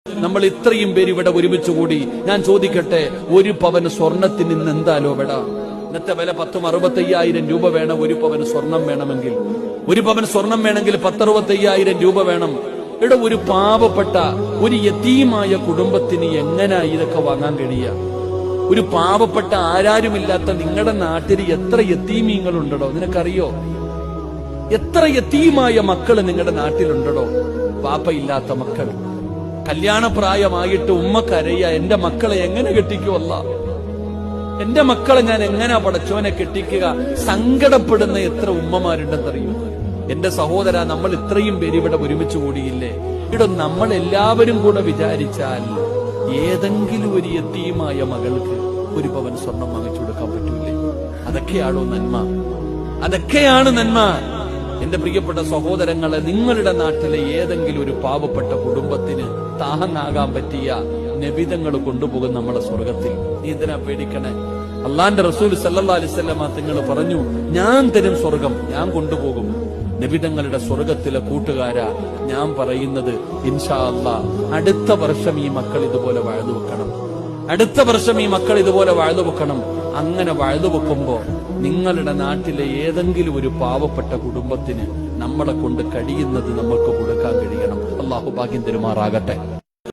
നമ്മൾ ഇത്രയും പേര് ഇവിടെ ഒരുമിച്ച് കൂടി. ഞാൻ ചോദിക്കട്ടെ, ഒരു പവന് സ്വർണത്തിന് ഇന്ന് എന്താലോ വേട? ഇന്നത്തെ വില 10-65,000 രൂപ വേണം. ഒരു പവന് സ്വർണം വേണമെങ്കിൽ, ഒരു പവൻ സ്വർണം വേണമെങ്കിൽ 10-65,000 രൂപ വേണം. ഇവിടെ ഒരു പാവപ്പെട്ട ഒരു യതീമായ കുടുംബത്തിന് എങ്ങനെ ഇതൊക്കെ വാങ്ങാൻ കഴിയുക? ഒരു പാവപ്പെട്ട ആരാരുമില്ലാത്ത നിങ്ങളുടെ നാട്ടിൽ എത്ര യതീമീങ്ങളുണ്ടോ നിനക്കറിയോ? എത്ര യതീമായ മക്കള് നിങ്ങളുടെ നാട്ടിലുണ്ടോ? പാപ്പയില്ലാത്ത മക്കൾ, കല്യാണപ്രായമായിട്ട് ഉമ്മ കരയ, എന്റെ മക്കളെ എങ്ങനെ കെട്ടിക്കുമല്ല, എന്റെ മക്കളെ ഞാൻ എങ്ങനെ പടച്ചോനെ കെട്ടിക്കുക? സങ്കടപ്പെടുന്ന എത്ര ഉമ്മമാരുണ്ടെന്നറിയോ? എന്റെ സഹോദര, നമ്മൾ ഇത്രയും പേര് ഇവിടെ ഒരുമിച്ച് കൂടിയില്ലേ? ഇവിടെ നമ്മൾ എല്ലാവരും കൂടെ വിചാരിച്ചാൽ ഏതെങ്കിലും ഒരു യതീമായ മകൾക്ക് ഒരു പവൻ സ്വർണം വാങ്ങിച്ചു കൊടുക്കാൻ പറ്റൂലേ? അതൊക്കെയാണോ നന്മ? അതൊക്കെയാണ് നന്മ. എന്റെ പ്രിയപ്പെട്ട സഹോദരങ്ങളെ, നിങ്ങളുടെ നാട്ടിലെ ഏതെങ്കിലും ഒരു പാവപ്പെട്ട കുടുംബത്തിന് താങ്ങാകാൻ പറ്റിയ നബിതങ്ങൾ കൊണ്ടുപോകും നമ്മളെ സ്വർഗത്തിൽ. നീ എന്തിനാ പേടിക്കണേ? അള്ളാന്റെ റസൂൽ സല്ലല്ലാഹു അലൈഹി വസല്ലം തങ്ങൾ പറഞ്ഞു, ഞാൻ തരും സ്വർഗം, ഞാൻ കൊണ്ടുപോകും. നബിതങ്ങളുടെ സ്വർഗത്തിലെ കൂട്ടുകാരാ, ഞാൻ പറയുന്നത് ഇൻഷാ അല്ലാഹ് അടുത്ത വർഷം ഈ മക്കൾ ഇതുപോലെ വഴുതു വെക്കണം. അടുത്ത വർഷം ഈ മക്കൾ ഇതുപോലെ വഴുതു വെക്കണം. അങ്ങനെ വഴുതു വെക്കുമ്പോ നിങ്ങളുടെ നാട്ടിലെ ഏതെങ്കിലും ഒരു പാവപ്പെട്ട കുടുംബത്തിന് നമ്മളെ കൊണ്ട് കഴിയുന്നത് നമുക്ക് കൊടുക്കാൻ കഴിയണം. അള്ളാഹു ഭാഗ്യം തരുമാറാകട്ടെ.